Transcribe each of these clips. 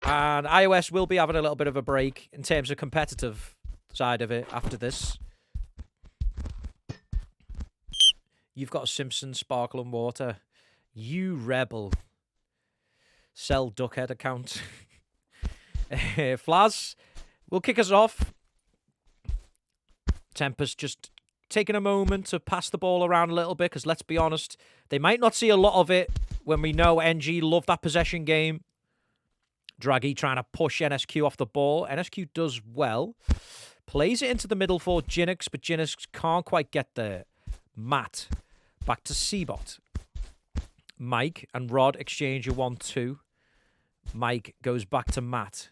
And iOS will be having a little bit of a break in terms of competitive side of it after this. You've got a Simpson Sparkling Water. You rebel. Sell Duckhead account. Flaz will kick us off. Tempest just taking a moment to pass the ball around a little bit, because let's be honest, they might not see a lot of it when we know NG love that possession game. Draghi trying to push NSQ off the ball. NSQ does well. Plays it into the middle for Jinx, but Jinx can't quite get there. Matt, back to Seabot. Mike and Rod exchange a 1-2. Mike goes back to Matt.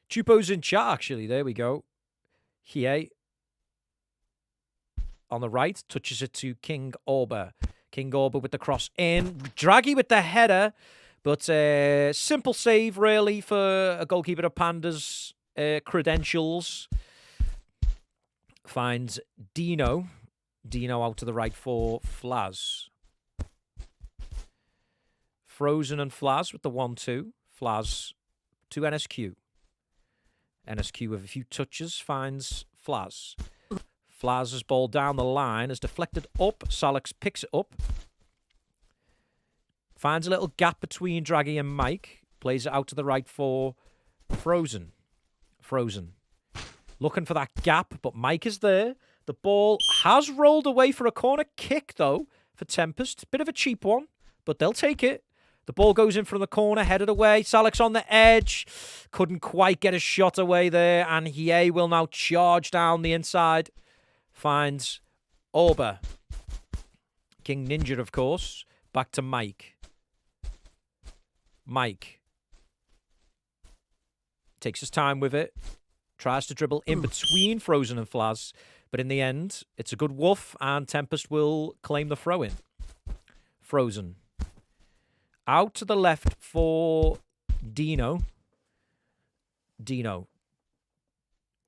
Chupo's in chat, actually. There we go. Hie on the right, touches it to King Orber. King Orber with the cross in. Draghi with the header, but simple save, really, for a goalkeeper of Panda's credentials. Finds Dino. Dino out to the right for Flaz. Frozen and Flaz with the 1-2. Flaz to NSQ. NSQ with a few touches finds Flaz. Flaz's ball down the line is deflected up. Salix picks it up. Finds a little gap between Draghi and Mike. Plays it out to the right for Frozen. Frozen. Looking for that gap, but Mike is there. The ball has rolled away for a corner kick, though, for Tempest. Bit of a cheap one, but they'll take it. The ball goes in from the corner, headed away. Salix on the edge. Couldn't quite get a shot away there. And Hie will now charge down the inside. Finds Orber. King Ninja, of course. Back to Mike. Mike. Takes his time with it. Tries to dribble in between Frozen and Flaz. But in the end, it's a good woof. And Tempest will claim the throw-in. Frozen. Out to the left for Dino. Dino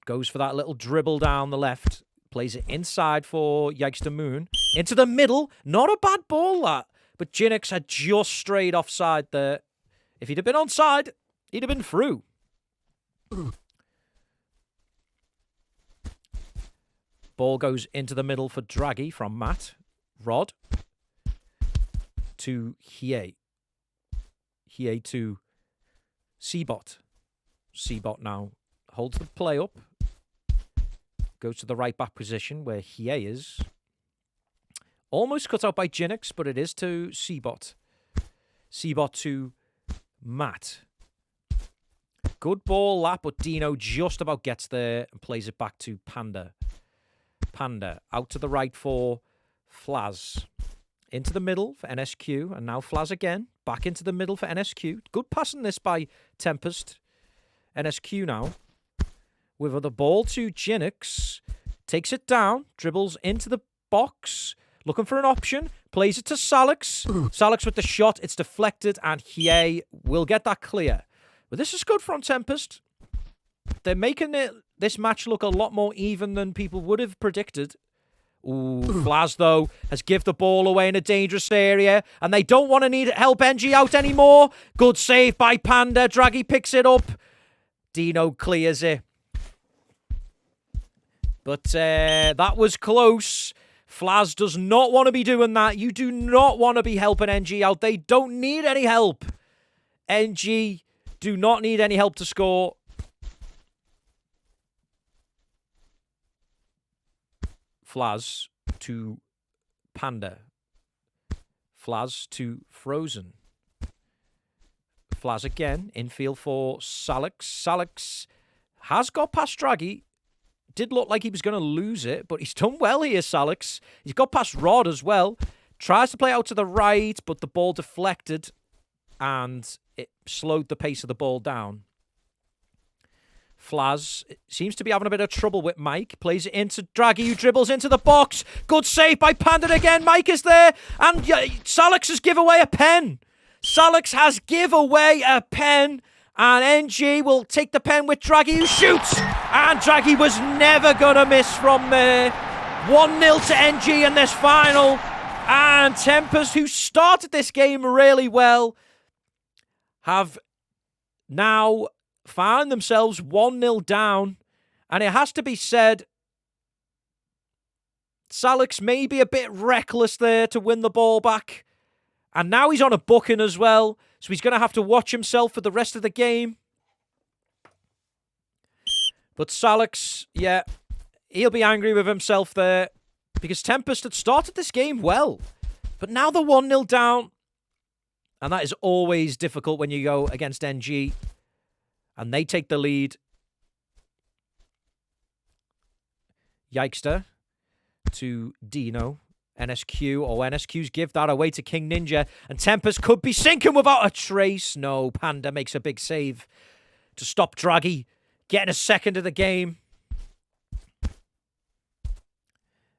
goes for that little dribble down the left. Plays it inside for Yikester Moon. Into the middle. Not a bad ball, that. But Jinx had just strayed offside there. If he'd have been onside, he'd have been through. Ball goes into the middle for Draghi from Matt. Rod. To Hie. Hie to Seabot. Seabot now holds the play up. Goes to the right back position where Hie is. Almost cut out by Jinx, but it is to Seabot. Seabot to Matt. Good ball that, but Dino just about gets there and plays it back to Panda. Panda out to the right for Flaz. Into the middle for NSQ, and now Flaz again. Back into the middle for NSQ. Good passing this by Tempest. NSQ now. With the ball to Jinx. Takes it down. Dribbles into the box. Looking for an option. Plays it to Salix. Salix with the shot. It's deflected, and Hie will get that clear. But this is good from Tempest. They're making this match look a lot more even than people would have predicted. Ooh, Flaz, though, has give the ball away in a dangerous area, and they don't want to need help NG out anymore. Good save by Panda. Draghi picks it up. Dino clears it. But that was close. Flaz does not want to be doing that. You do not want to be helping NG out. They don't need any help. NG do not need any help to score. Flaz to Panda. Flaz to Frozen. Flaz again. Infield for Salix. Salix has got past Draghi. Did look like he was going to lose it, but he's done well here, Salix. He's got past Rod as well. Tries to play out to the right, but the ball deflected, and it slowed the pace of the ball down. Flaz seems to be having a bit of trouble with Mike. Plays it into Draghi, who dribbles into the box. Good save by Panda again. Mike is there, and Salix has give away a pen. Salix has give away a pen, and NG will take the pen with Draghi, who shoots. And Draghi was never going to miss from there. 1-0 to NG in this final. And Tempest, who started this game really well, have now found themselves 1-0 down. And it has to be said, Salix may be a bit reckless there to win the ball back. And now he's on a booking as well. So he's going to have to watch himself for the rest of the game. But Salix, yeah, he'll be angry with himself there. Because Tempest had started this game well. But now they're 1-0 down. And that is always difficult when you go against NG. And they take the lead. Yikester to Dino. NSQ. Oh, NSQ's give that away to King Ninja. And Tempest could be sinking without a trace. No, Panda makes a big save to stop Draghi getting a second of the game.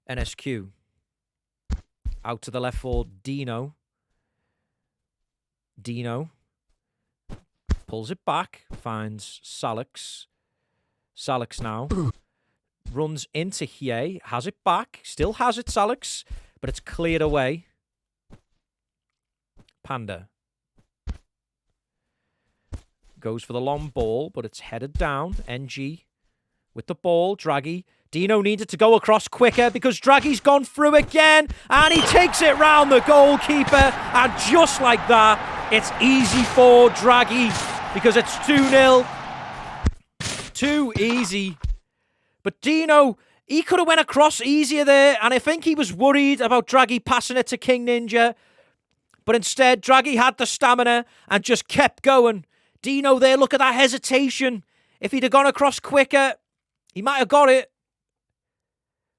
NSQ. Out to the left for Dino. Dino. Pulls it back. Finds Salix. Salix now. Runs into Hiei. Has it back. Still has it, Salix. But it's cleared away. Panda. Goes for the long ball, but it's headed down. NG with the ball. Draghi. Dino needed to go across quicker because Draghi's gone through again. And he takes it round the goalkeeper. And just like that, it's easy for Draghi because it's 2-0. Too easy. But Dino, he could have went across easier there. And I think he was worried about Draghi passing it to King Ninja. But instead, Draghi had the stamina and just kept going. Dino there, look at that hesitation. If he'd have gone across quicker, he might have got it.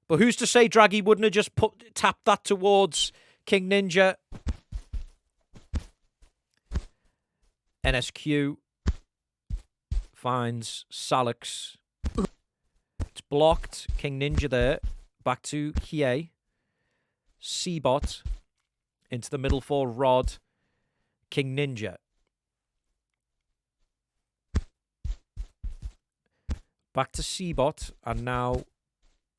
But who's to say Draghi wouldn't have just tapped that towards King Ninja? NSQ finds Salix. It's blocked. King Ninja there. Back to Hiei. Seabot. Into the middle for Rod. King Ninja. Back to Seabot. And now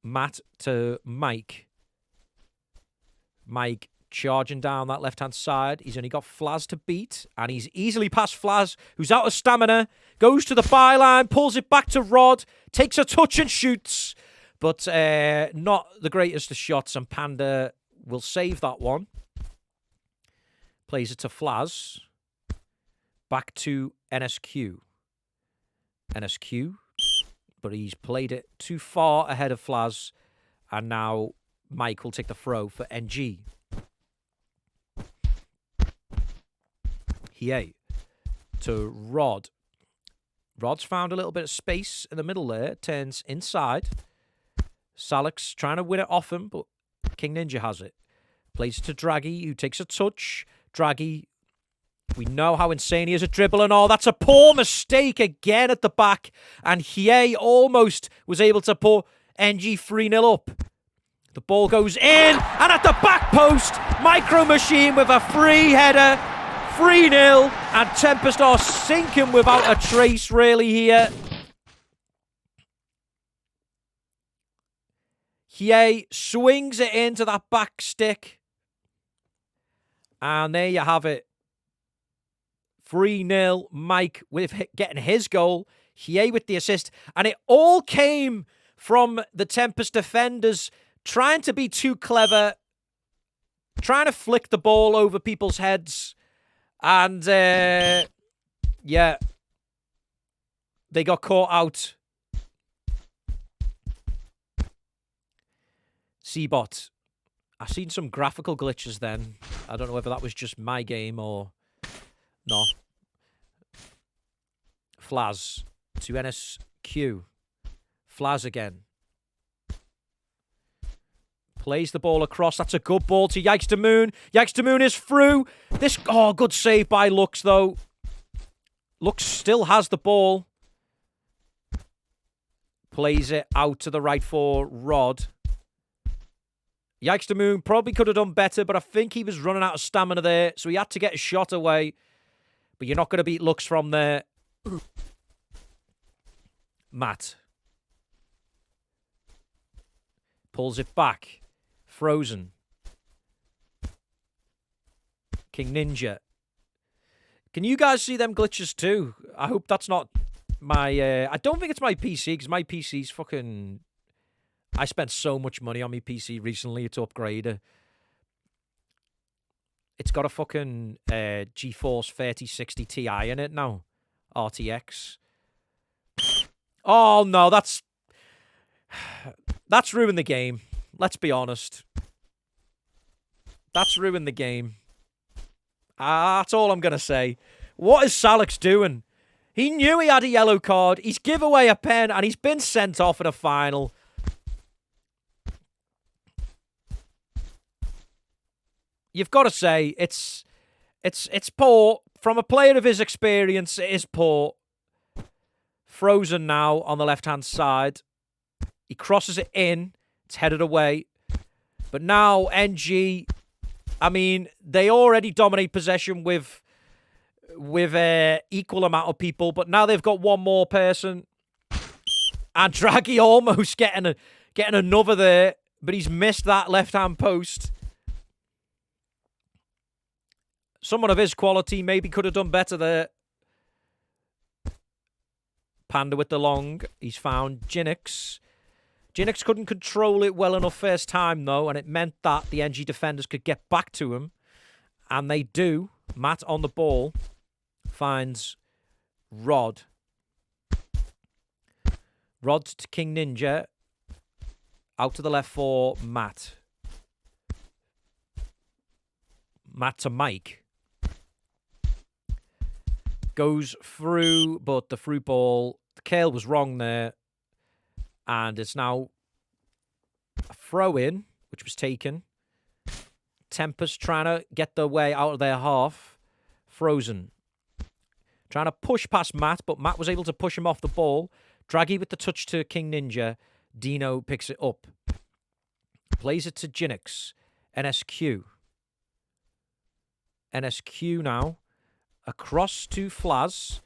Matt to Mike. Mike charging down that left-hand side. He's only got Flaz to beat. And he's easily past Flaz, who's out of stamina. Goes to the byline. Pulls it back to Rod. Takes a touch and shoots. But not the greatest of shots. And Panda will save that one. Plays it to Flaz. Back to NSQ. NSQ. But he's played it too far ahead of Flaz. And now Mike will take the throw for NG. Hiei to Rod. Rod's found a little bit of space in the middle there. Turns inside. Salix trying to win it off him, but King Ninja has it. Plays it to Draghi, who takes a touch. Draghi, we know how insane he is at dribble and all. That's a poor mistake again at the back. And Hiei almost was able to put NG 3-0 up. The ball goes in, and at the back post, Micro Machine with a free header. 3-0, and Tempest are sinking without a trace, really, here. Hiei swings it into that back stick. And there you have it. 3-0, Mike with getting his goal. Hiei with the assist. And it all came from the Tempest defenders trying to be too clever, trying to flick the ball over people's heads. And, yeah, they got caught out. Seabot. I've seen some graphical glitches then. I don't know whether that was just my game or not. Flaz to NSQ. Flaz again. Plays the ball across. That's a good ball to Yikester Moon. Yikester Moon is through. This, oh, good save by Lux, though. Lux still has the ball. Plays it out to the right for Rod. Yikester Moon probably could have done better, but I think he was running out of stamina there, so he had to get a shot away. But you're not going to beat Lux from there. Matt. Pulls it back. Frozen. King Ninja. Can you guys see them glitches too? I hope that's not my... I don't think it's my PC, because my PC's fucking... I spent so much money on my PC recently to upgrade it. It's got a fucking GeForce 3060 Ti in it now. RTX. Oh, no, that's ruined the game. Let's be honest. That's ruined the game. That's all I'm going to say. What is Salix doing? He knew he had a yellow card. He's give away a pen, and he's been sent off in a final. You've got to say, it's poor. From a player of his experience, it is poor. Frozen now on the left-hand side. He crosses it in. It's headed away. But now, NG, I mean, they already dominate possession with equal amount of people, but now they've got one more person. And Draghi almost getting another there, but he's missed that left-hand post. Someone of his quality maybe could have done better there. Panda with the long. He's found Jinx. Jinx couldn't control it well enough first time, though, and it meant that the NG defenders could get back to him. And they do. Matt on the ball finds Rod. Rod to King Ninja. Out to the left for Matt. Matt to Mike. Goes through, but the through ball, the Kale was wrong there. And it's now a throw-in, which was taken. Tempest trying to get the way out of their half. Frozen. Trying to push past Matt, but Matt was able to push him off the ball. Draghi with the touch to King Ninja. Dino picks it up. Plays it to Jinx. NSQ. NSQ now. Across to Flaz.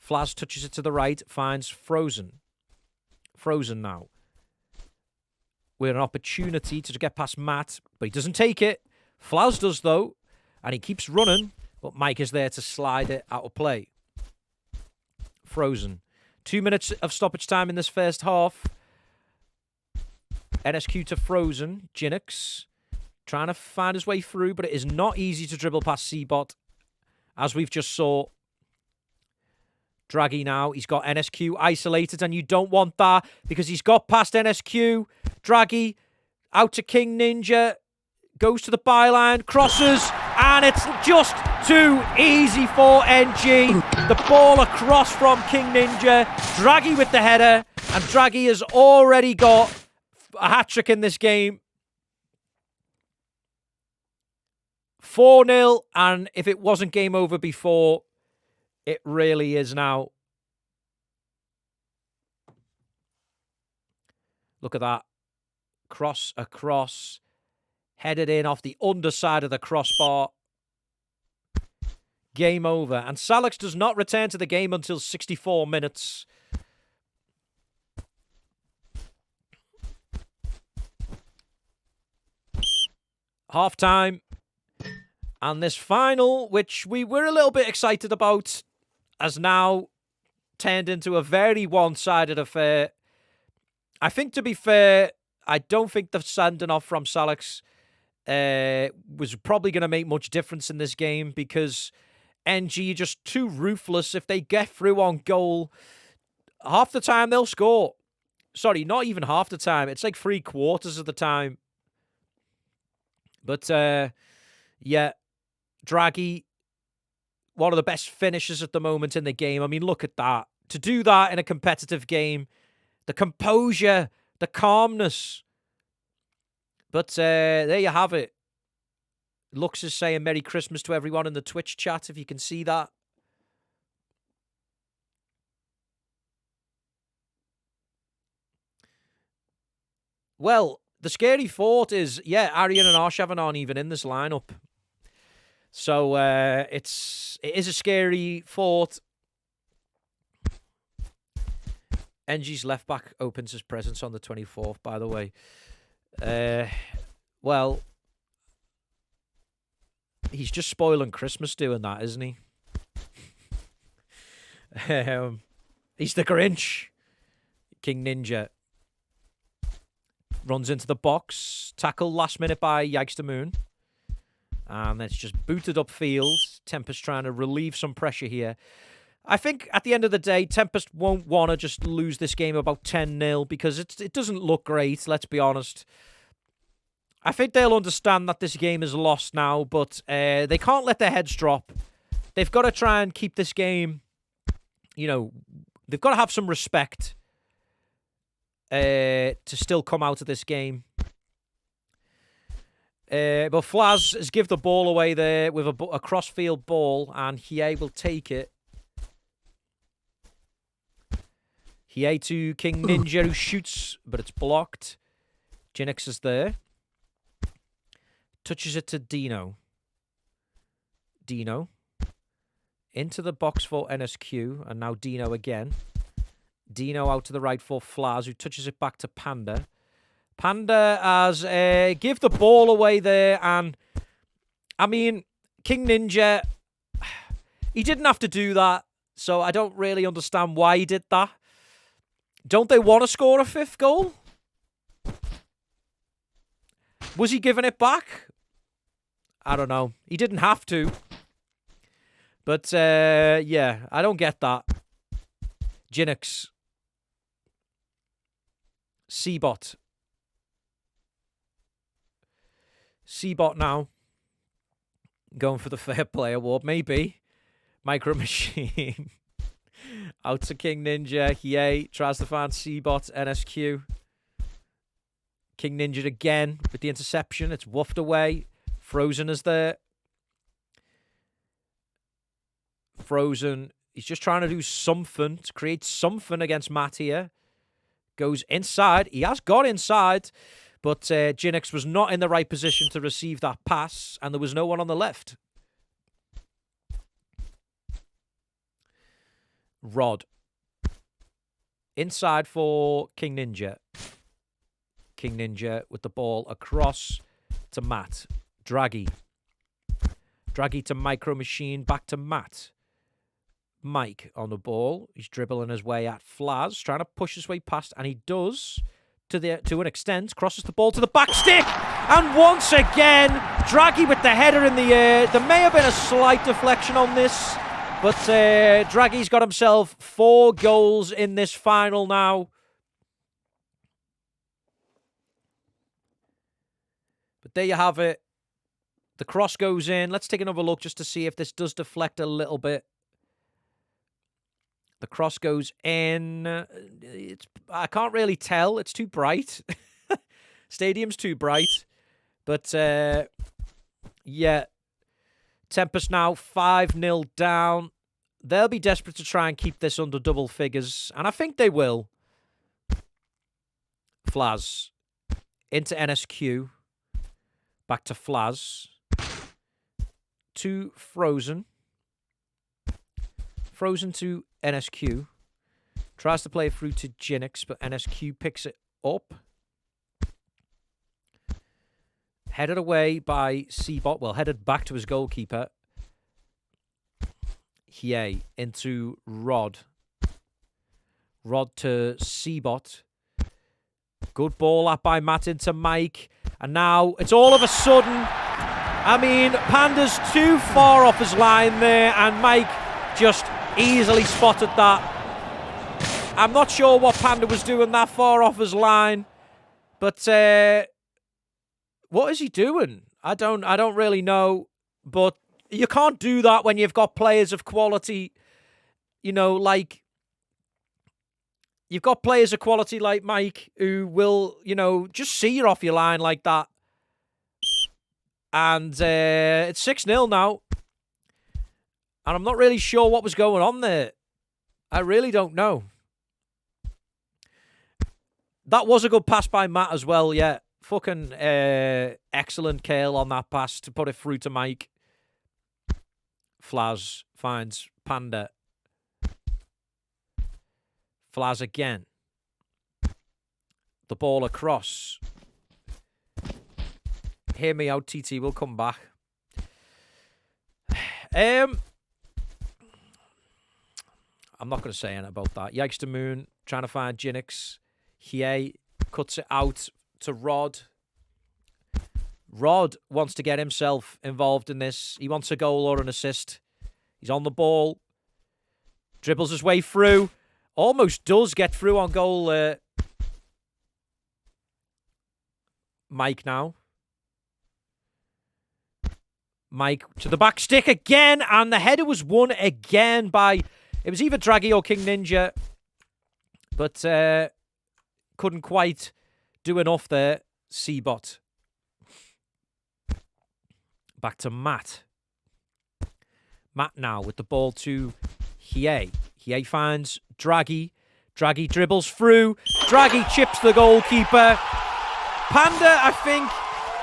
Flaz touches it to the right. Finds Frozen. Frozen now. With an opportunity to get past Matt, but he doesn't take it. Flaz does, though. And he keeps running, but Mike is there to slide it out of play. Frozen. 2 minutes of stoppage time in this first half. NSQ to Frozen. Jinx. Trying to find his way through, but it is not easy to dribble past Seabot. As we've just saw. Draghi now. He's got NSQ isolated, and you don't want that because he's got past NSQ. Draghi out to King Ninja. Goes to the byline. Crosses. And it's just too easy for NG. The ball across from King Ninja. Draghi with the header. And Draghi has already got a hat-trick in this game. 4-0, and if it wasn't game over before, it really is now. Look at that. Cross across. Headed in off the underside of the crossbar. Game over. And Salix does not return to the game until 64 minutes. Half-time. And this final, which we were a little bit excited about, has now turned into a very one-sided affair. I think, to be fair, I don't think the sending off from Salix was probably going to make much difference in this game because NG are just too ruthless. If they get through on goal, half the time they'll score. Sorry, not even half the time. It's like 3/4 of the time. But, yeah. Draghi, one of the best finishers at the moment in the game. I mean, look at that. To do that in a competitive game, the composure, the calmness. But there you have it. Lux is saying Merry Christmas to everyone in the Twitch chat, if you can see that. Well, the scary thought is, yeah, Aryan and Arshavin aren't even in this lineup. So it is a scary thought. NG's left back opens his presence on the 24th, by the way. Well, he's just spoiling Christmas doing that, isn't he? He's the Grinch. King Ninja runs into the box. Tackle last minute by Yikes the Moon. And it's just booted upfield. Tempest trying to relieve some pressure here. I think at the end of the day, Tempest won't want to just lose this game about 10-0 because it doesn't look great, let's be honest. I think they'll understand that this game is lost now, but they can't let their heads drop. They've got to try and keep this game, you know, they've got to have some respect to still come out of this game. But Flaz has give the ball away there with a cross-field ball, and Hiei will take it. Hiei to King Ninja, who shoots, but it's blocked. Jinx is there. Touches it to Dino. Dino. Into the box for NSQ, and now Dino again. Dino out to the right for Flaz, who touches it back to Panda. Panda has give the ball away there, and I mean, King Ninja, he didn't have to do that, so I don't really understand why he did that. Don't they want to score a 5th goal? Was he giving it back? I don't know. He didn't have to. But, yeah, I don't get that. Jinx. C-Bot. C-Bot now. Going for the Fair Play Award, maybe. Micro Machine. Out to King Ninja. Hiei tries to find C-Bot. NSQ. King Ninja again with the interception. It's woofed away. Frozen is there. Frozen. He's just trying to do something to create something against Matt here. Goes inside. He has got inside. But Jinx was not in the right position to receive that pass. And there was no one on the left. Rod. Inside for King Ninja. King Ninja with the ball across to Matt. Draggy. Draggy to Micro Machine. Back to Matt. Mike on the ball. He's dribbling his way at Flaz. Trying to push his way past. And he does to an extent. Crosses the ball to the back stick. And once again, Draggy with the header in the air. There may have been a slight deflection on this. But Draggy's got himself 4 goals in this final now. But there you have it. The cross goes in. Let's take another look just to see if this does deflect a little bit. The cross goes in. I can't really tell. It's too bright. Stadium's too bright. But, yeah. Tempest now 5-0 down. They'll be desperate to try and keep this under double figures. And I think they will. Flaz. Into NSQ. Back to Flaz. To Frozen. Frozen to NSQ. Tries to play it through to Jinx, but NSQ picks it up. Headed away by C-Bot. Well, headed back to his goalkeeper. Hiei into Rod. Rod to C-Bot. Good ball up by Matt into Mike. And now it's all of a sudden. I mean, Panda's too far off his line there. And Mike just easily spotted that. I'm not sure what Panda was doing that far off his line. But what is he doing? I don't really know. But you can't do that when you've got players of quality, you know, like... You've got players of quality like Mike who will, you know, just see you off your line like that. And it's 6-0 now. And I'm not really sure what was going on there. I really don't know. That was a good pass by Matt as well, yeah. Fucking excellent Kale on that pass to put it through to Mike. Flaz finds Panda. Flaz again. The ball across. Hear me out, TT. We'll come back. I'll I'm not going to say anything about that. Yikes to Moon, trying to find Jinx. Hiei cuts it out to Rod. Rod wants to get himself involved in this. He wants a goal or an assist. He's on the ball. Dribbles his way through. Almost does get through on goal. Mike now. Mike to the back stick again. And the header was won again by... It was either Draghi or King Ninja. But couldn't quite do enough there. C-Bot. Back to Matt. Matt now with the ball to Hiei. Hiei finds Draghi. Draghi dribbles through. Draghi chips the goalkeeper. Panda, I think,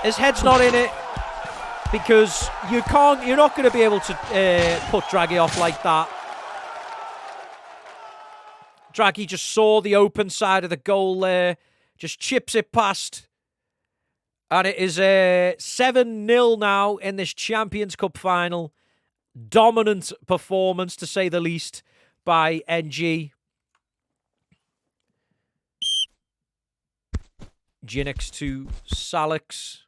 his head's not in it because you're not going to be able to put Draghi off like that. Draghi just saw the open side of the goal there, just chips it past. And it is 7-0 now in this Champions Cup final. Dominant performance, to say the least, by NG. Jinx to Salix.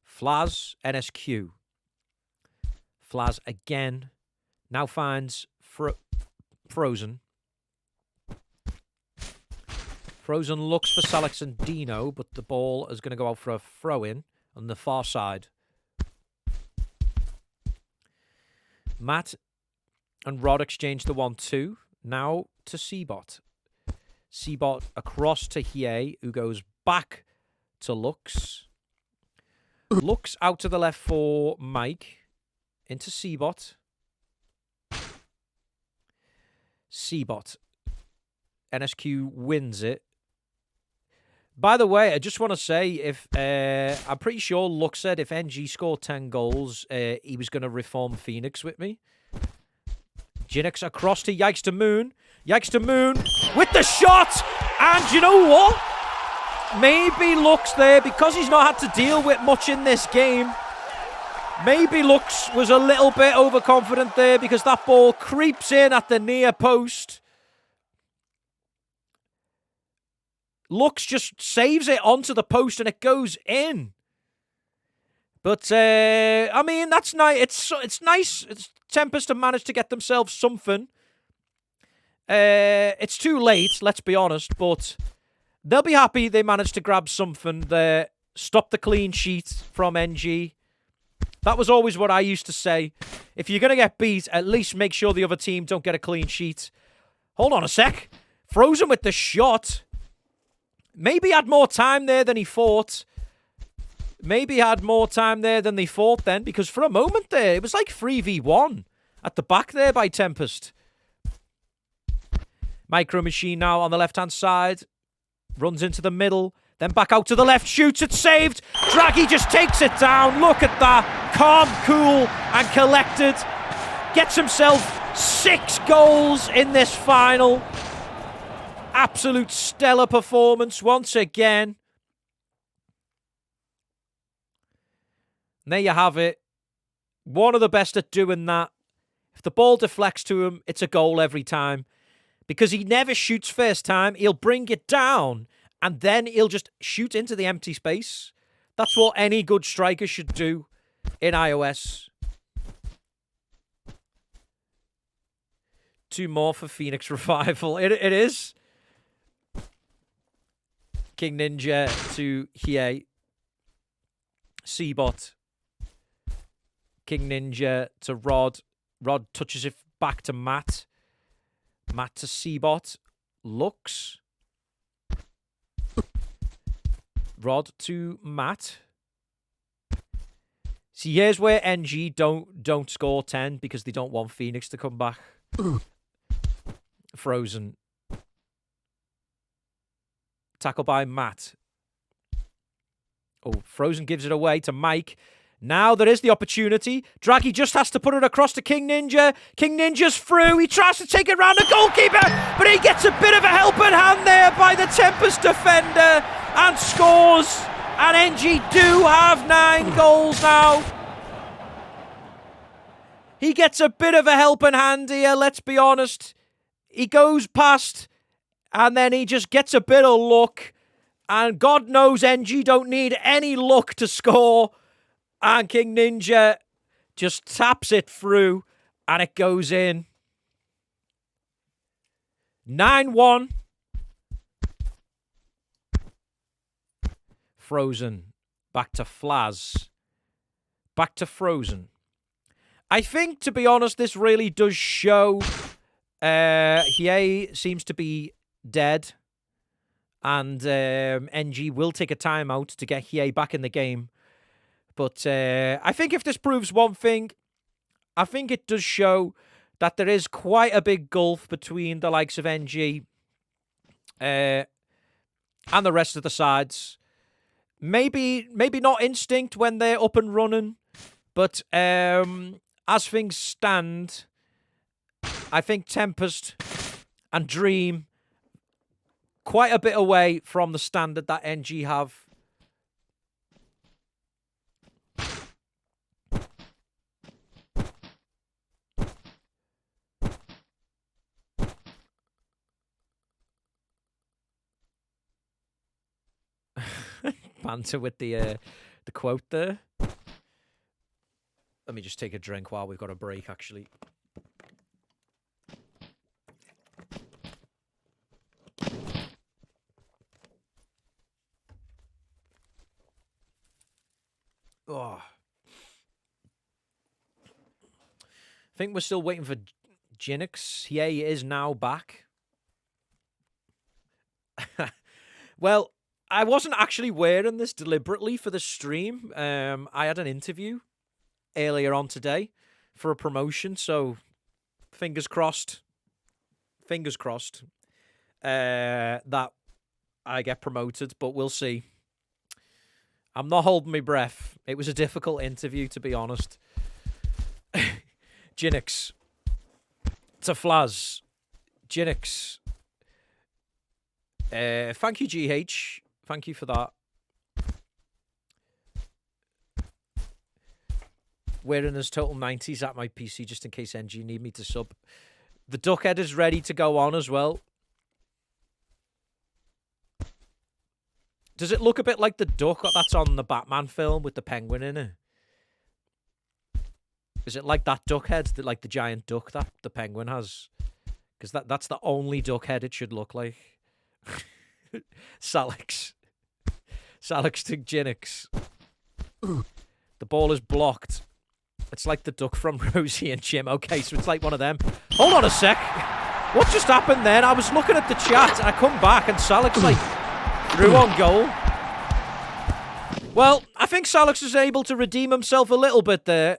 Flaz, NSQ. Flaz again. Now finds Frozen. Frozen looks for Salix and Dino, but the ball is going to go out for a throw-in on the far side. Matt and Rod exchange the 1-2. Now to C-Bot. C-Bot across to Hiei, who goes back to Lux. Lux out to the left for Mike. Into C-Bot. C-Bot. NSQ wins it. By the way, I just want to say, if I'm pretty sure Lux said if NG scored 10 goals, he was going to reform Phoenix with me. Jinx across to Yikes to Moon. Yikes to Moon with the shot. And you know what? Maybe Lux there, because he's not had to deal with much in this game. Maybe Lux was a little bit overconfident there because that ball creeps in at the near post. Lux just saves it onto the post and it goes in. But, I mean, that's nice. It's nice. Tempest have managed to get themselves something. It's too late, let's be honest, but they'll be happy they managed to grab something there. Stop the clean sheet from NG. That was always what I used to say. If you're going to get beat, at least make sure the other team don't get a clean sheet. Hold on a sec. Frozen with the shot. Maybe had more time there than he thought. Maybe had more time there than they thought then, because for a moment there, it was like 3v1 at the back there by Tempest. Micro Machine now on the left-hand side. Runs into the middle. Then back out to the left. Shoots it. Saved. Draghi just takes it down. Look at that. Calm, cool, and collected. Gets himself 6 goals in this final. Absolute stellar performance once again. And there you have it. One of the best at doing that. If the ball deflects to him, it's a goal every time. Because he never shoots first time. He'll bring it down. And then he'll just shoot into the empty space. That's what any good striker should do in iOS. 2 more for Phoenix Revival. It is. King Ninja to Hiei. C-Bot. King Ninja to Rod. Rod touches it back to Matt. Matt to C-Bot. Lux. Rod to Matt. See, here's where NG don't score 10 because they don't want Phoenix to come back. Frozen. Tackle by Matt. Oh, Frozen gives it away to Mike. Now there is the opportunity. Draghi just has to put it across to King Ninja. King Ninja's through. He tries to take it round the goalkeeper, but he gets a bit of a helping hand there by the Tempest defender and scores. And NG do have 9 goals now. He gets a bit of a helping hand here, let's be honest. he goes past, and then he just gets a bit of luck. And God knows NG don't need any luck to score. And King Ninja just taps it through, and it goes in. 9-1. Frozen. Back to Flaz. Back to Frozen. I think, to be honest, this really does show Hiei seems to be dead. And NG will take a timeout to get Hiei back in the game. But I think if this proves one thing, I think it does show that there is quite a big gulf between the likes of NG and the rest of the sides. Maybe not Instinct when they're up and running, but as things stand, I think Tempest and Dream quite a bit away from the standard that NG have. Banter with the quote there. Let me just take a drink while we've got a break, actually. Oh. I think we're still waiting for Jinx. Yeah, he is now back. Well, I wasn't actually wearing this deliberately for the stream. I had an interview earlier on today for a promotion, so fingers crossed. Fingers crossed that I get promoted, but we'll see. I'm not holding my breath. It was a difficult interview, to be honest. Jinx. To Flaz. Jinx. Thank you, GH. Thank you for that. Wearing his total 90s at my PC just in case NG need me to sub. The Duckhead is ready to go on as well. Does it look a bit like the duck that's on the Batman film with the penguin in it? Is it like that duck head, like the giant duck that the penguin has? Because that's the only duck head it should look like. Salix. Salix to Jinx. The ball is blocked. It's like the duck from Rosie and Jim. Okay, so it's like one of them. Hold on a sec. What just happened then? I was looking at the chat and I come back and Salix like threw on goal. Well, I think Salix is able to redeem himself a little bit there.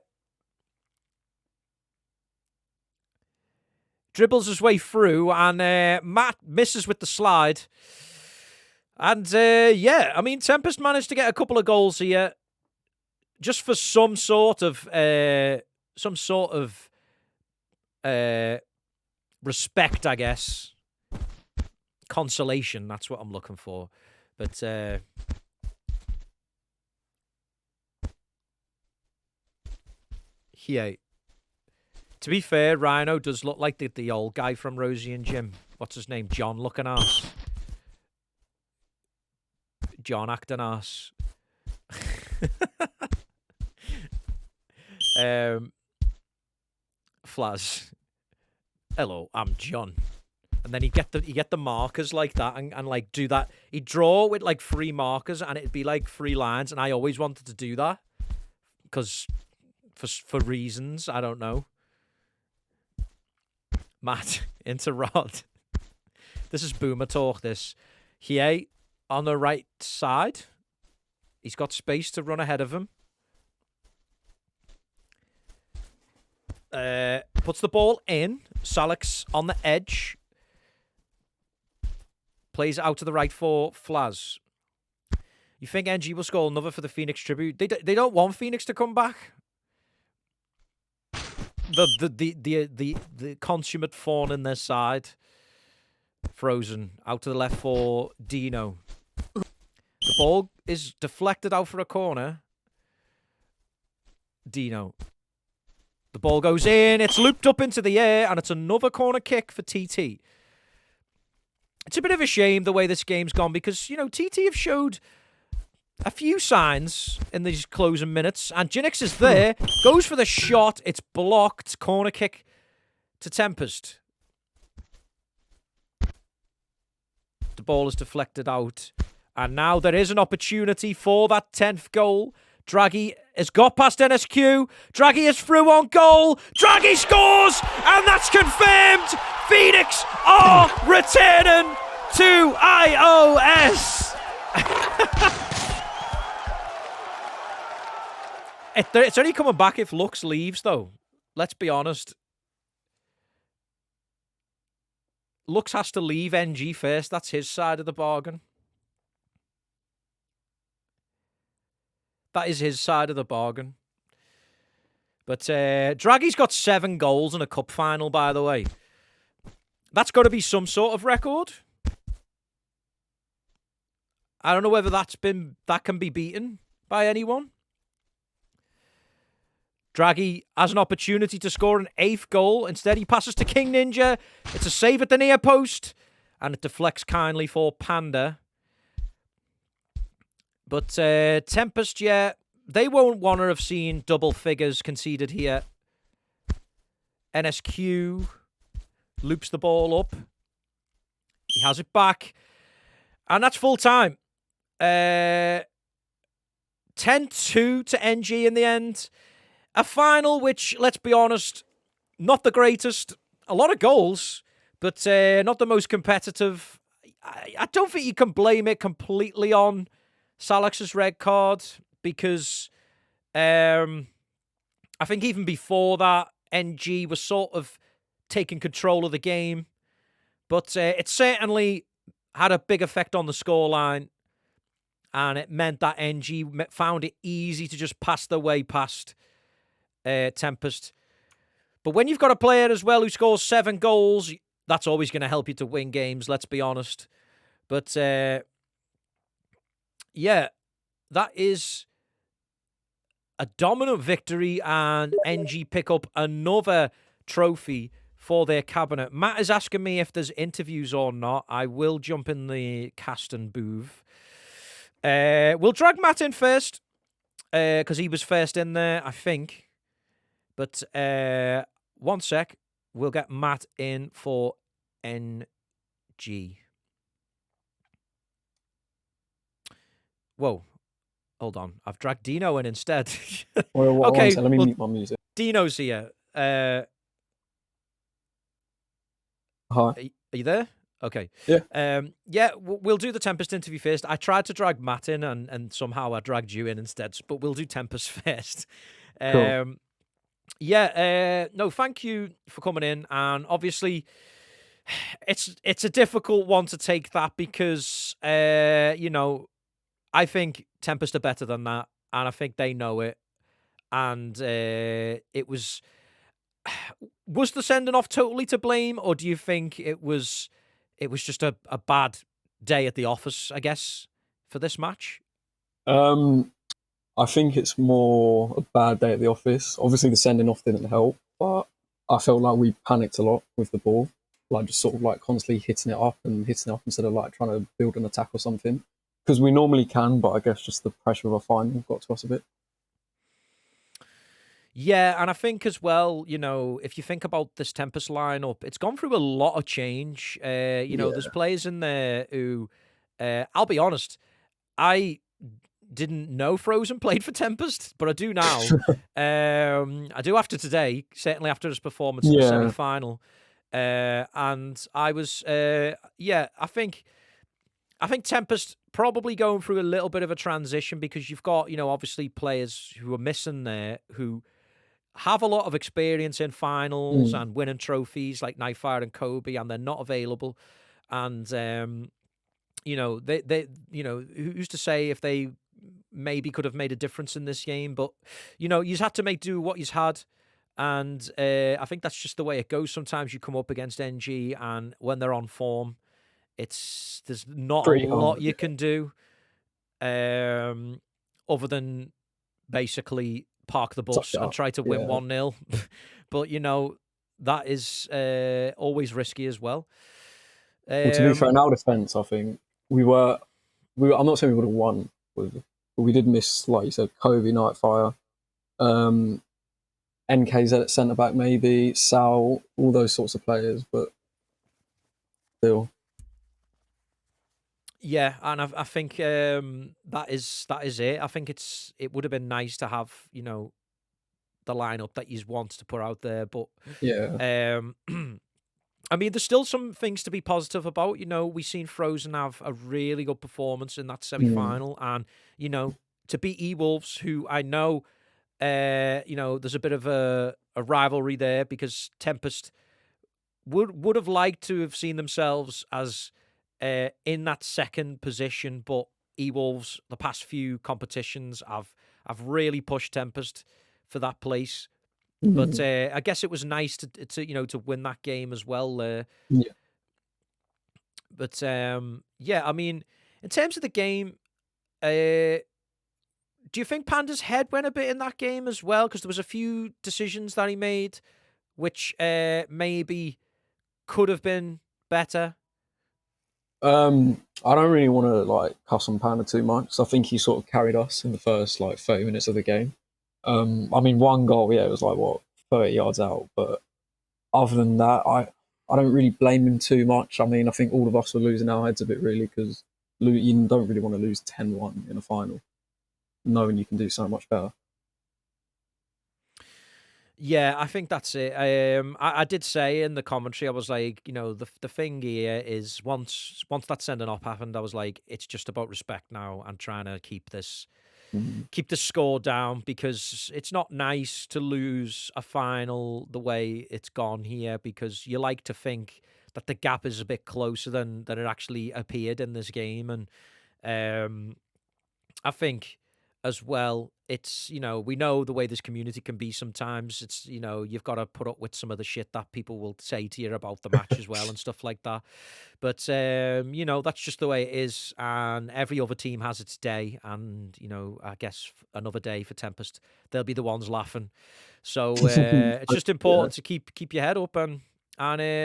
Dribbles his way through and Matt misses with the slide. And yeah, I mean, Tempest managed to get a couple of goals here. Just for some sort of respect, I guess. Consolation, that's what I'm looking for. But yeah. To be fair, Rhino does look like the old guy from Rosie and Jim. What's his name? John looking ass. John acting ass. Flaz. Hello, I'm John. And then you get the markers like that and like do that. He'd draw with like 3 markers and it'd be like 3 lines. And I always wanted to do that because for reasons I don't know. Matt into Rod. This is boomer talk. This Hiei on the right side. He's got space to run ahead of him. Puts the ball in. Salix on the edge. Plays out to the right for Flaz. You think NG will score another for the Phoenix tribute? They don't want Phoenix to come back. The consummate fawn in their side. Frozen out to the left for Dino. The ball is deflected out for a corner. Dino. The ball goes in, it's looped up into the air, and it's another corner kick for TT. It's a bit of a shame the way this game's gone because, you know, TT have showed a few signs in these closing minutes, and Jinx is there, goes for the shot, it's blocked, corner kick to Tempest. The ball is deflected out, and now there is an opportunity for that 10th goal. Draghi has got past NSQ, Draghi is through on goal, Draghi scores, and that's confirmed! Phoenix are returning to IOS! It's only coming back if Lux leaves, though. Let's be honest. Lux has to leave NG first. That's his side of the bargain. That is his side of the bargain. But Draghi's got 7 goals in a cup final, by the way. That's got to be some sort of record. I don't know whether that can be beaten by anyone. Draghi has an opportunity to score an 8th goal. Instead, he passes to King Ninja. It's a save at the near post. And it deflects kindly for Panda. But Tempest, yeah, they won't want to have seen double figures conceded here. NSQ loops the ball up. He has it back. And that's full time. 10-2 to NG in the end. A final which, let's be honest, not the greatest. A lot of goals, but not the most competitive. I don't think you can blame it completely on Salex's red card because I think even before that, NG was sort of taking control of the game. But it certainly had a big effect on the scoreline. And it meant that NG found it easy to just pass their way past Tempest. But when you've got a player as well who scores 7 goals, that's always going to help you to win games, let's be honest. But yeah, that is a dominant victory, and NG pick up another trophy for their cabinet. Matt is asking me if there's interviews or not. I will jump in the cast and booth. We'll drag Matt in first because he was first in there, I think. But one sec, we'll get Matt in for NG. Whoa, hold on. I've dragged Dino in instead. Okay, let me mute my music. Dino's here. Hi. Are you there? Okay. Yeah. Yeah, we'll do the Tempest interview first. I tried to drag Matt in, and somehow I dragged you in instead, but we'll do Tempest first. Cool. Yeah, no, thank you for coming in. And obviously, it's a difficult one to take that because, you know, I think Tempest are better than that, and I think they know it. And it was the sending off totally to blame, or do you think it was just a bad day at the office, I guess, for this match? I think it's more a bad day at the office. Obviously, the sending off didn't help, but I felt like we panicked a lot with the ball, like just sort of like constantly hitting it up instead of like trying to build an attack or something. Because we normally can, but I guess just the pressure of a final got to us a bit. Yeah, and I think as well, you know, if you think about this Tempest lineup, it's gone through a lot of change. You know, there's players in there who, I'll be honest, I didn't know Frozen played for Tempest, but I do now. I do after today, certainly after his performance in the semi-final. And I was, I think Tempest probably going through a little bit of a transition because you've got, you know, obviously players who are missing there who have a lot of experience in finals and winning trophies like Nightfire and Kobe, and they're not available. And, you know, they you know, who's to say if they maybe could have made a difference in this game, but, you know, you just have to make do what you've had. And I think that's just the way it goes. Sometimes you come up against NG, and when they're on form, there's not pretty a lot you can do other than basically park the bus and try to win 1-0. But that is always risky as well. Well, to be fair, in our defence, I think we were. I'm not saying we would have won, but we did miss, like you said, Kobe, Nightfire, NKZ at centre back, maybe Sal, all those sorts of players, but still. Yeah, and I think that is it. I think it would have been nice to have the lineup that you want to put out there, but Yeah. I mean, there's still some things to be positive about. We've seen Frozen have a really good performance in that semi-final, and to beat E-Wolves, who I know, there's a bit of a rivalry there because Tempest would have liked to have seen themselves as in that second position, but E-Wolves, the past few competitions, have really pushed Tempest for that place. But I guess it was nice to win that game as well. Yeah. But yeah, I mean, in terms of the game, do you think Panda's head went a bit in that game as well? Because there was a few decisions that he made, which maybe could have been better. I don't really want to cuss on Panda too much. I think he sort of carried us in the first 30 minutes of the game. I mean, one goal, yeah, it was 30 yards out, but other than that, I don't really blame him too much. I mean, I think all of us were losing our heads a bit, really, because you don't really want to lose 10-1 in a final, knowing you can do so much better. Yeah, I think that's it. I did say in the commentary, I was like, the thing here is once that sending off happened, I was like, it's just about respect now and trying to keep the score down, because it's not nice to lose a final the way it's gone here, because you like to think that the gap is a bit closer than it actually appeared in this game. And I think as well, it's, we know the way this community can be sometimes. It's, you've got to put up with some of the shit that people will say to you about the match as well and stuff like that. But, that's just the way it is. And every other team has its day. And, I guess another day for Tempest, they'll be the ones laughing. So it's just important to keep your head up, and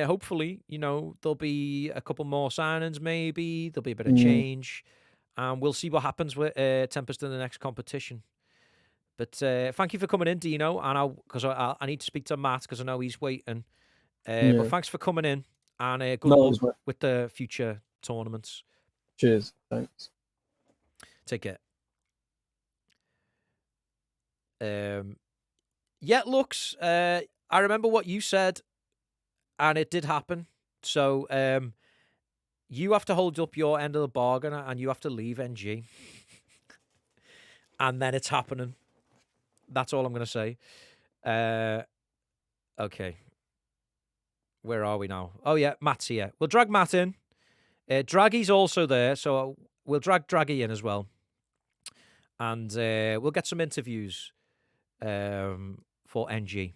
hopefully, there'll be a couple more signings, maybe. There'll be a bit of change. And we'll see what happens with Tempest in the next competition. But thank you for coming in, Dino. And because I need to speak to Matt, because I know he's waiting. But thanks for coming in, and good luck with the future tournaments. Cheers. Thanks. Take care. Yeah, looks. I remember what you said, and it did happen. So you have to hold up your end of the bargain, and you have to leave NG. And then it's happening. That's all I'm going to say. Okay. Where are we now? Oh, yeah, Matt's here. We'll drag Matt in. Draggy's also there, so we'll drag Draggy in as well. And we'll get some interviews for NG.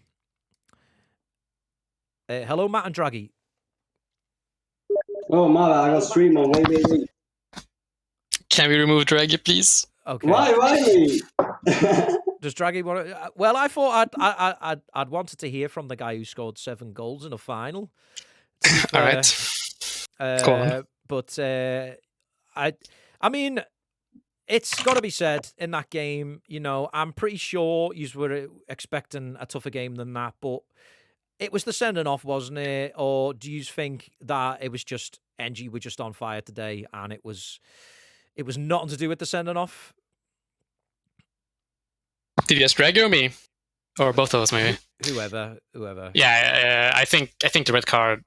Hello, Matt and Draggy. Oh, my bad. I got stream on. Wait. Can we remove Draggy, please? Okay. Why? Does Draggy want to? Well, I thought I'd wanted to hear from the guy who scored 7 goals in a final. All right. Go on. But I mean, it's got to be said in that game. I'm pretty sure you were expecting a tougher game than that, but it was the sending off, wasn't it? Or do you think that it was just NG were just on fire today, and it was nothing to do with the sending off? Did you ask Draggy or me, or both of us maybe? Whoever. Yeah, I think the red card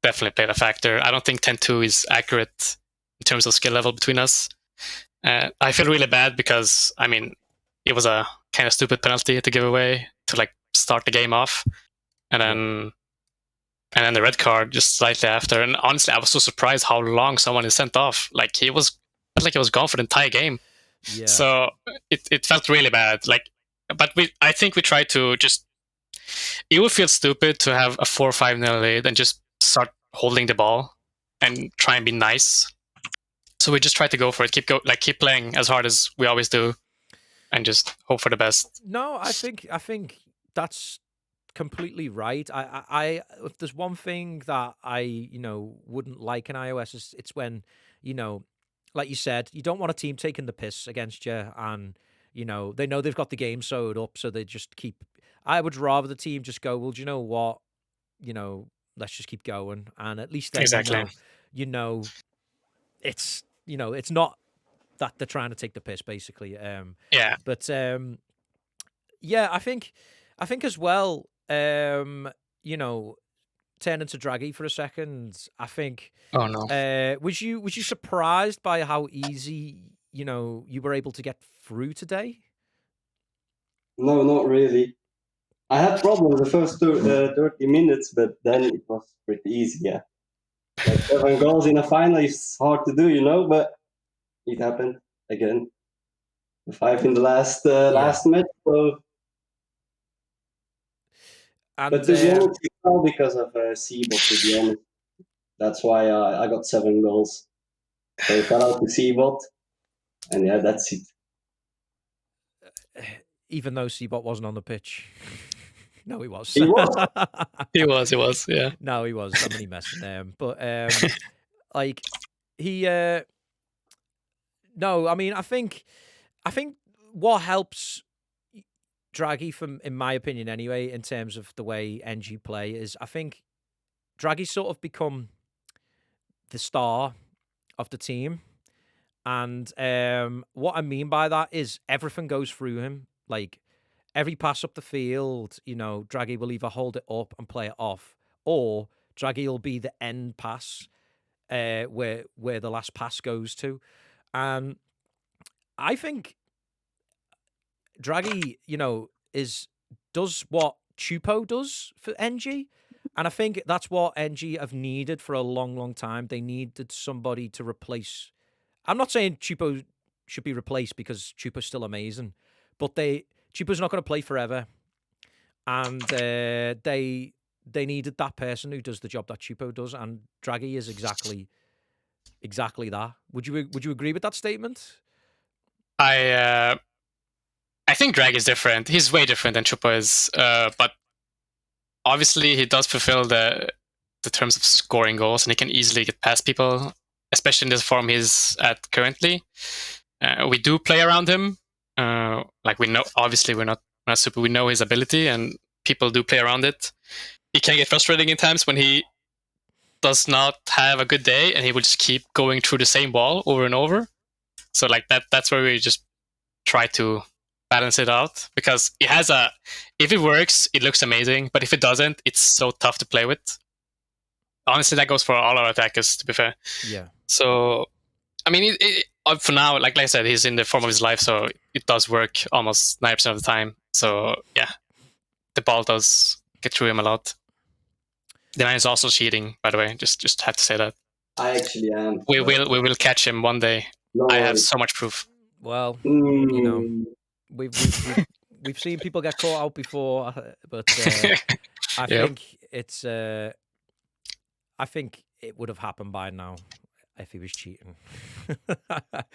definitely played a factor. I don't think 10-2 is accurate in terms of skill level between us. I feel really bad because it was a kind of stupid penalty to give away to start the game off, and then the red card just slightly after. And honestly, I was so surprised how long someone is sent off. He was gone for the entire game. Yeah. So it felt really bad. But I think we tried to just. It would feel stupid to have a 4-5-0 lead and just start holding the ball and try and be nice. So we just tried to go for it, keep playing as hard as we always do, and just hope for the best. No, I think that's completely right. If there's one thing that I wouldn't like in iOS is it's when like you said, you don't want a team taking the piss against you, and they know they've got the game sewed up, so they just keep. I would rather the team just go, well, do you know what, let's just keep going, and at least then Exactly. it's not that they're trying to take the piss, basically. Yeah. But yeah, I think as well, turning to Draghi for a second, I think Oh no. was you surprised by how easy you were able to get through today? No, not really. I had problems the first 30 minutes, but then it was pretty easy. Yeah, like 7 goals in a final is hard to do, but it happened again. 5 in the last match. So, And but to be honest, it's all because of Seabot. To be honest, that's why I got 7 goals. So shout out to Seabot, and yeah, that's it. even though Seabot wasn't on the pitch. No, he was. He was. He was. Yeah. No, he was. I'm only messing. But like he. No, I mean, I think what helps Draghi, from in my opinion anyway, in terms of the way NG play, is I think Draghi's sort of become the star of the team. And what I mean by that is everything goes through him. Like every pass up the field, Draghi will either hold it up and play it off, or Draghi will be the end pass where the last pass goes to. And I think Draghi, does what Chupo does for NG. And I think that's what NG have needed for a long, long time. They needed somebody to replace. I'm not saying Chupo should be replaced because Chupo's still amazing, but Chupo's not going to play forever, and they needed that person who does the job that Chupo does, and Draghi is exactly that. Would you agree with that statement? I think Drag is different. He's way different than Chupa is, but obviously he does fulfill the terms of scoring goals, and he can easily get past people, especially in this form he's at currently. We do play around him. Like we know, obviously we're not super. We know his ability, and people do play around it. It can get frustrating in times when he does not have a good day, and he will just keep going through the same wall over and over. So like that's where we just try to balance it out, because it has if it works, it looks amazing, but if it doesn't, it's so tough to play with. Honestly, that goes for all our attackers, to be fair. Yeah. So, I mean, for now, like I said, he's in the form of his life, so it does work almost 90% of the time. So, yeah, the ball does get through him a lot. The man is also cheating, by the way. Just have to say that. I actually am. We will catch him one day. No I have worries. so much proof. Well, Mm, we've seen people get caught out before, but I think it's. I think it would have happened by now if he was cheating. But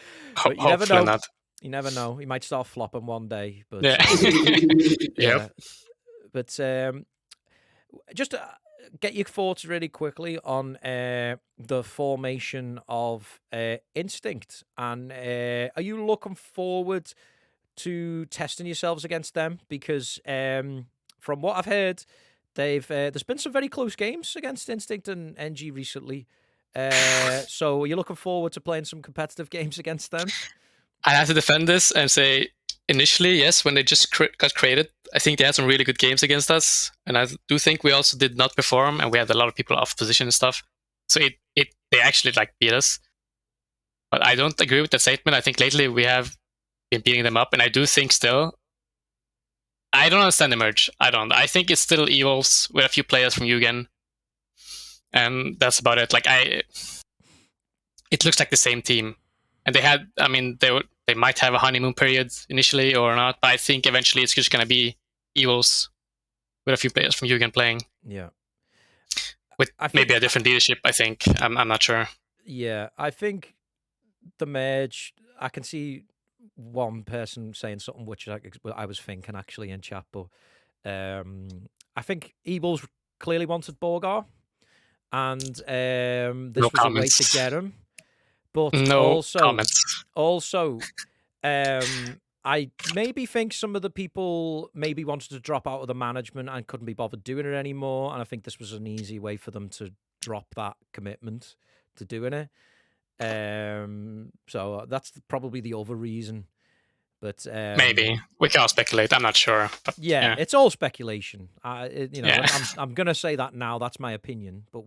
you never know. Not. You never know. He might start flopping one day. But Yeah. yeah. But just to get your thoughts really quickly on the formation of Instinct, and are you looking forward to testing yourselves against them? Because from what I've heard, there's been some very close games against Instinct and NG recently. So are you looking forward to playing some competitive games against them? I have to defend this and say, initially, yes, when they just got created, I think they had some really good games against us, and I do think we also did not perform, and we had a lot of people off position and stuff. So they actually beat us. But I don't agree with that statement. I think lately we have been beating them up, and I do think still. I don't understand the merge. I don't. I think it's still Evils with a few players from Yugen, and that's about it. It looks like the same team, and they had. I mean, they might have a honeymoon period initially or not, but I think eventually it's just going to be Evils with a few players from Yugen playing. Yeah. With maybe a different leadership, I think. I'm not sure. Yeah, I think the merge, I can see one person saying something which I was thinking actually in chat, but I think Eagles clearly wanted Borgar, and this No was a way comments. to get him. But No comments. also, I maybe think some of the people maybe wanted to drop out of the management and couldn't be bothered doing it anymore. And I think this was an easy way for them to drop that commitment to doing it. So that's probably the other reason. But Maybe we can't speculate. I'm not sure. But yeah, it's all speculation. Yeah. I'm gonna say that now. That's my opinion. But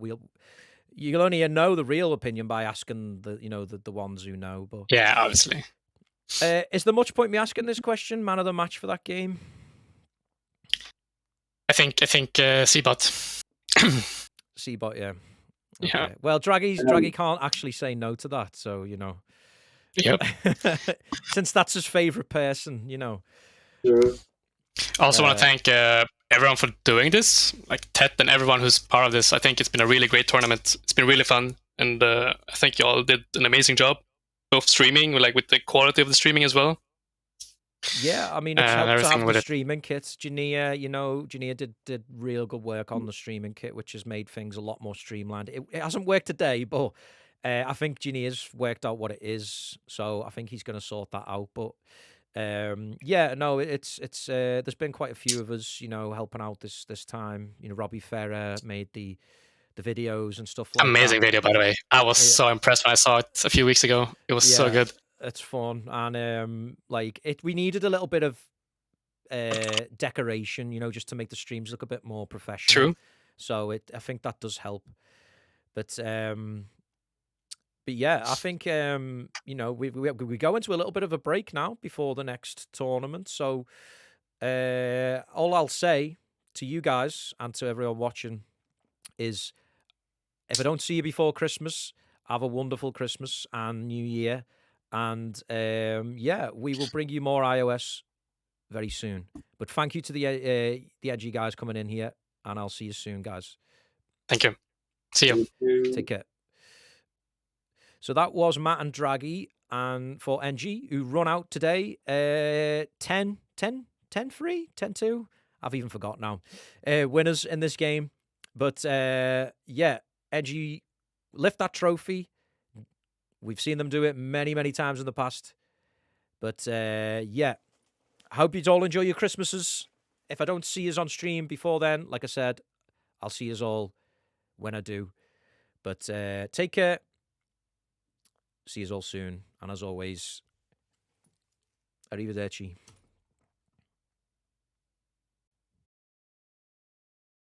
you'll only know the real opinion by asking the ones who know. But Yeah, obviously. is there much point me asking this question? Man of the match for that game? I think Seabot. Seabot, yeah. Yeah. Okay. Well, Draggy can't actually say no to that, so Yep. since that's his favorite person, Sure. Also want to thank everyone for doing this, like Tet and everyone who's part of this. I think it's been a really great tournament. It's been really fun, and I think you all did an amazing job, both streaming, with the quality of the streaming as well. Yeah, I mean, it's helped to everything have with the it. streaming kits. Jania did real good work on the streaming kit, which has made things a lot more streamlined. It hasn't worked today, but I think Jania's worked out what it is, so I think he's going to sort that out. But yeah, no, it's there's been quite a few of us, helping out this time. Robbie Ferrer made the videos and stuff like Amazing that. video, by the way. I was so impressed when I saw it a few weeks ago. It was so good. It's fun, and we needed a little bit of decoration, just to make the streams look a bit more professional. True. So I think that does help. But yeah, I think we go into a little bit of a break now before the next tournament. So all I'll say to you guys and to everyone watching is, if I don't see you before Christmas, have a wonderful Christmas and New Year. And yeah, we will bring you more iOS very soon. But thank you to the edgy guys coming in here, and I'll see you soon, guys. Thank you. See you. Take care. So that was Matt and Draggy, and for NG, who run out today 10-3, 10-2. I've even forgot now. Winners in this game. But yeah, NG lift that trophy. We've seen them do it many, many times in the past. But yeah, I hope you all enjoy your Christmases. If I don't see you on stream before then, like I said, I'll see you all when I do. But take care. See you all soon. And as always, arrivederci.